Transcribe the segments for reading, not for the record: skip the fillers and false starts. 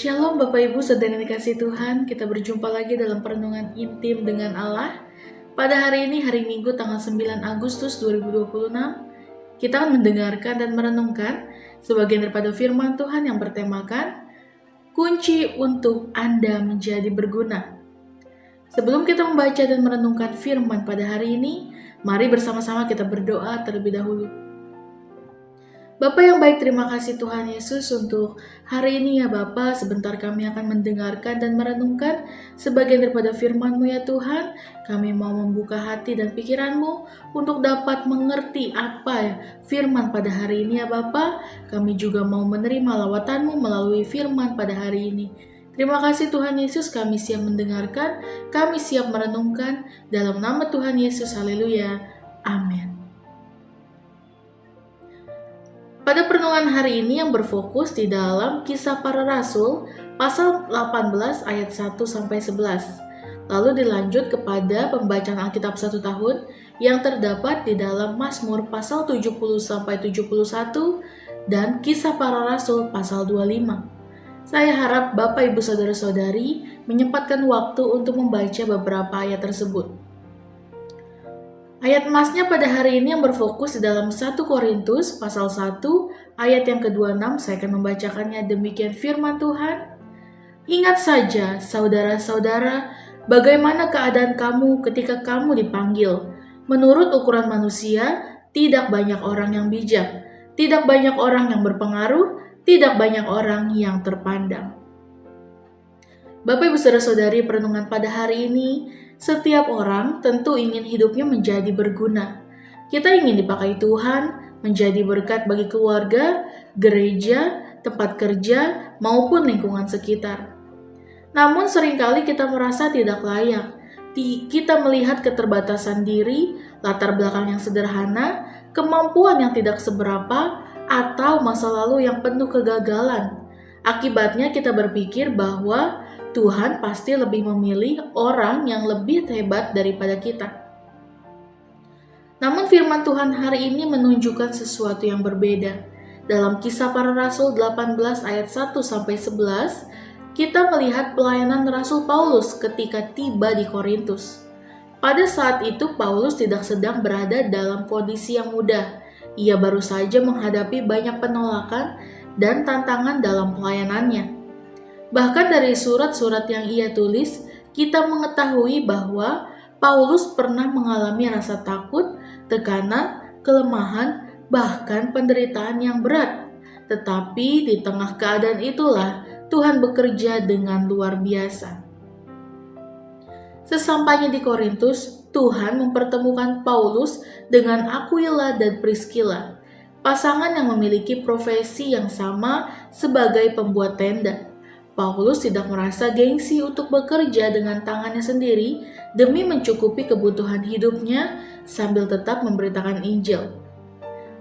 Shalom Bapak Ibu Saudara yang dikasihi Tuhan, kita berjumpa lagi dalam perenungan intim dengan Allah. Pada hari ini, hari Minggu tanggal 9 Agustus 2026, kita akan mendengarkan dan merenungkan sebagian daripada firman Tuhan yang bertemakan kunci untuk Anda menjadi berguna. Sebelum kita membaca dan merenungkan firman pada hari ini, mari bersama-sama kita berdoa terlebih dahulu. Bapa yang baik, terima kasih Tuhan Yesus untuk hari ini ya Bapa. Sebentar kami akan mendengarkan dan merenungkan sebagian daripada firman-Mu ya Tuhan. Kami mau membuka hati dan pikiran-Mu untuk dapat mengerti apa ya firman pada hari ini ya Bapa. Kami juga mau menerima lawatan-Mu melalui firman pada hari ini. Terima kasih Tuhan Yesus, kami siap mendengarkan, kami siap merenungkan. Dalam nama Tuhan Yesus, haleluya, amin. Pada perenungan hari ini yang berfokus di dalam Kisah Para Rasul pasal 18 ayat 1-11. Lalu dilanjut kepada pembacaan Alkitab 1 tahun yang terdapat di dalam Mazmur pasal 70-71 dan Kisah Para Rasul pasal 25. Saya harap Bapak Ibu Saudara-saudari menyempatkan waktu untuk membaca beberapa ayat tersebut. Ayat emasnya pada hari ini yang berfokus di dalam 1 Korintus pasal 1 ayat yang ke-26. Saya akan membacakannya, demikian firman Tuhan. Ingat saja saudara-saudara, bagaimana keadaan kamu ketika kamu dipanggil. Menurut ukuran manusia, tidak banyak orang yang bijak, tidak banyak orang yang berpengaruh, tidak banyak orang yang terpandang. Bapak Ibu Saudara-saudari, perenungan pada hari ini, setiap orang tentu ingin hidupnya menjadi berguna. Kita ingin dipakai Tuhan, menjadi berkat bagi keluarga, gereja, tempat kerja, maupun lingkungan sekitar. Namun seringkali kita merasa tidak layak. Kita melihat keterbatasan diri, latar belakang yang sederhana, kemampuan yang tidak seberapa, atau masa lalu yang penuh kegagalan. Akibatnya kita berpikir bahwa Tuhan pasti lebih memilih orang yang lebih hebat daripada kita. Namun firman Tuhan hari ini menunjukkan sesuatu yang berbeda. Dalam Kisah Para Rasul 18 ayat 1-11, kita melihat pelayanan Rasul Paulus ketika tiba di Korintus. Pada saat itu Paulus tidak sedang berada dalam kondisi yang mudah. Ia baru saja menghadapi banyak penolakan dan tantangan dalam pelayanannya. Bahkan dari surat-surat yang ia tulis, kita mengetahui bahwa Paulus pernah mengalami rasa takut, tekanan, kelemahan, bahkan penderitaan yang berat. Tetapi di tengah keadaan itulah Tuhan bekerja dengan luar biasa. Sesampainya di Korintus, Tuhan mempertemukan Paulus dengan Aquila dan Priscilla, pasangan yang memiliki profesi yang sama sebagai pembuat tenda. Paulus tidak merasa gengsi untuk bekerja dengan tangannya sendiri demi mencukupi kebutuhan hidupnya sambil tetap memberitakan Injil.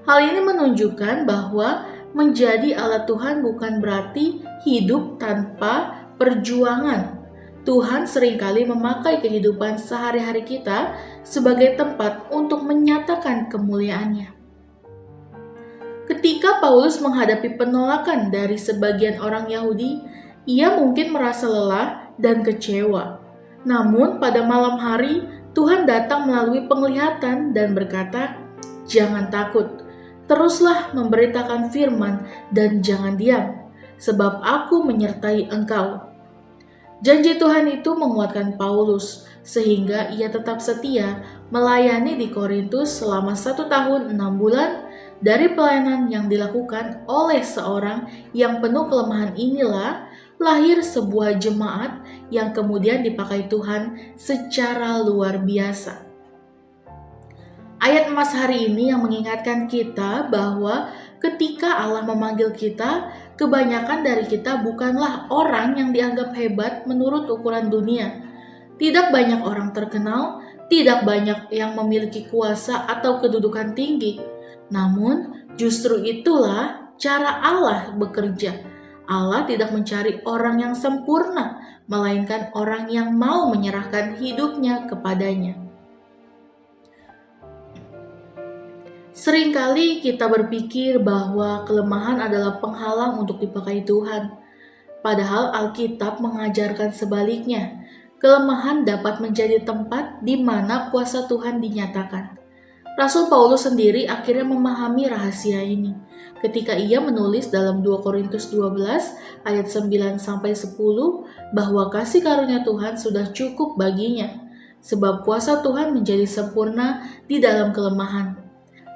Hal ini menunjukkan bahwa menjadi alat Tuhan bukan berarti hidup tanpa perjuangan. Tuhan seringkali memakai kehidupan sehari-hari kita sebagai tempat untuk menyatakan kemuliaannya. Ketika Paulus menghadapi penolakan dari sebagian orang Yahudi, ia mungkin merasa lelah dan kecewa. Namun pada malam hari, Tuhan datang melalui penglihatan dan berkata, "Jangan takut, teruslah memberitakan firman dan jangan diam, sebab aku menyertai engkau." Janji Tuhan itu menguatkan Paulus, sehingga ia tetap setia melayani di Korintus selama 1 tahun 6 bulan. Dari pelayanan yang dilakukan oleh seorang yang penuh kelemahan inilah lahir sebuah jemaat yang kemudian dipakai Tuhan secara luar biasa. Ayat emas hari ini yang mengingatkan kita bahwa ketika Allah memanggil kita, kebanyakan dari kita bukanlah orang yang dianggap hebat menurut ukuran dunia. Tidak banyak orang terkenal, tidak banyak yang memiliki kuasa atau kedudukan tinggi. Namun justru itulah cara Allah bekerja. Allah tidak mencari orang yang sempurna, melainkan orang yang mau menyerahkan hidupnya kepadanya. Seringkali kita berpikir bahwa kelemahan adalah penghalang untuk dipakai Tuhan. Padahal Alkitab mengajarkan sebaliknya. Kelemahan dapat menjadi tempat di mana kuasa Tuhan dinyatakan. Rasul Paulus sendiri akhirnya memahami rahasia ini ketika ia menulis dalam 2 Korintus 12 ayat 9-10 bahwa kasih karunia Tuhan sudah cukup baginya, sebab kuasa Tuhan menjadi sempurna di dalam kelemahan.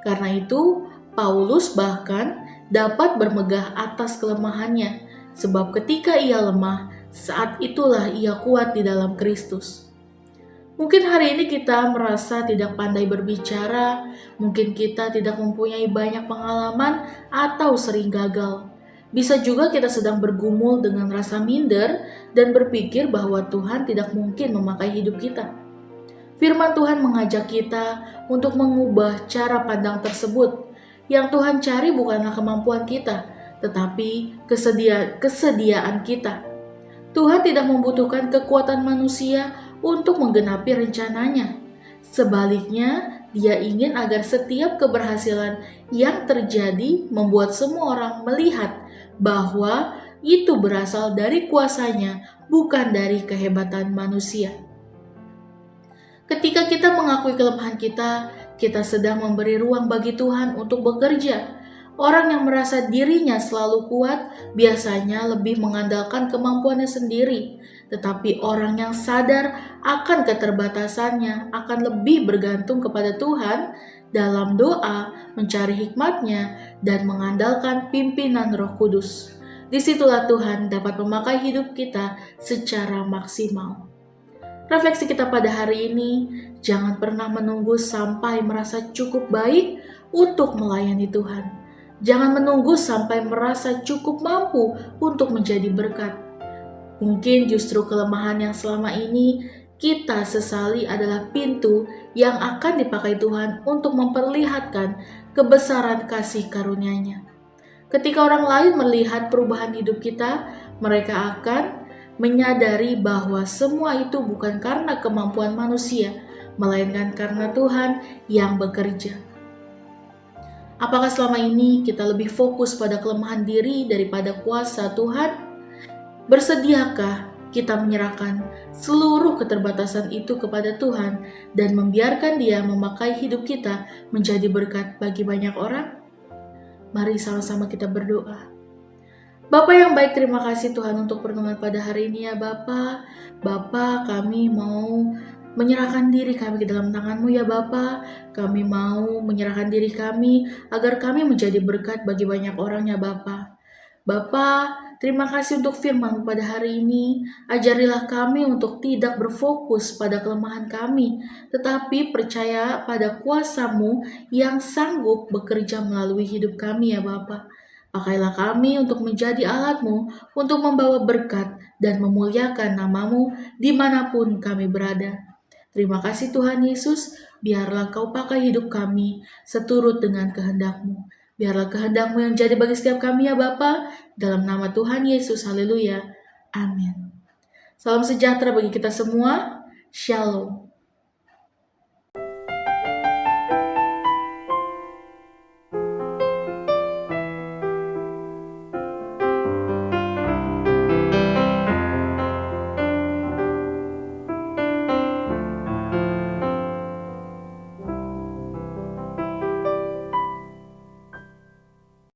Karena itu, Paulus bahkan dapat bermegah atas kelemahannya, sebab ketika ia lemah, saat itulah ia kuat di dalam Kristus. Mungkin hari ini kita merasa tidak pandai berbicara, mungkin kita tidak mempunyai banyak pengalaman atau sering gagal. Bisa juga kita sedang bergumul dengan rasa minder dan berpikir bahwa Tuhan tidak mungkin memakai hidup kita. Firman Tuhan mengajak kita untuk mengubah cara pandang tersebut. Yang Tuhan cari bukanlah kemampuan kita, tetapi kesediaan kita. Tuhan tidak membutuhkan kekuatan manusia untuk menggenapi rencananya. Sebaliknya, Dia ingin agar setiap keberhasilan yang terjadi membuat semua orang melihat bahwa itu berasal dari kuasa-Nya, bukan dari kehebatan manusia. Ketika kita mengakui kelemahan kita sedang memberi ruang bagi Tuhan untuk bekerja. Orang yang merasa dirinya selalu kuat biasanya lebih mengandalkan kemampuannya sendiri, tetapi orang yang sadar akan keterbatasannya akan lebih bergantung kepada Tuhan dalam doa, mencari hikmat-Nya, dan mengandalkan pimpinan Roh Kudus. Disitulah Tuhan dapat memakai hidup kita secara maksimal. Refleksi kita pada hari ini, jangan pernah menunggu sampai merasa cukup baik untuk melayani Tuhan. Jangan menunggu sampai merasa cukup mampu untuk menjadi berkat. Mungkin justru kelemahan yang selama ini kita sesali adalah pintu yang akan dipakai Tuhan untuk memperlihatkan kebesaran kasih karunia-Nya. Ketika orang lain melihat perubahan hidup kita, mereka akan menyadari bahwa semua itu bukan karena kemampuan manusia, melainkan karena Tuhan yang bekerja. Apakah selama ini kita lebih fokus pada kelemahan diri daripada kuasa Tuhan? Bersediakah kita menyerahkan seluruh keterbatasan itu kepada Tuhan dan membiarkan Dia memakai hidup kita menjadi berkat bagi banyak orang? Mari sama-sama kita berdoa. Bapa yang baik, terima kasih Tuhan untuk pertemuan pada hari ini ya Bapa. Bapa, kami mau menyerahkan diri kami ke dalam tangan-Mu ya Bapa. Kami mau menyerahkan diri kami agar kami menjadi berkat bagi banyak orang ya Bapa. Bapa, terima kasih untuk firman-Mu pada hari ini. Ajarilah kami untuk tidak berfokus pada kelemahan kami, tetapi percaya pada kuasa-Mu yang sanggup bekerja melalui hidup kami ya Bapa. Pakailah kami untuk menjadi alat-Mu untuk membawa berkat dan memuliakan nama-Mu dimanapun kami berada. Terima kasih Tuhan Yesus, biarlah Kau pakai hidup kami seturut dengan kehendak-Mu. Biarlah kehendak-Mu yang jadi bagi setiap kami ya Bapa, dalam nama Tuhan Yesus, haleluya, amin. Salam sejahtera bagi kita semua, shalom.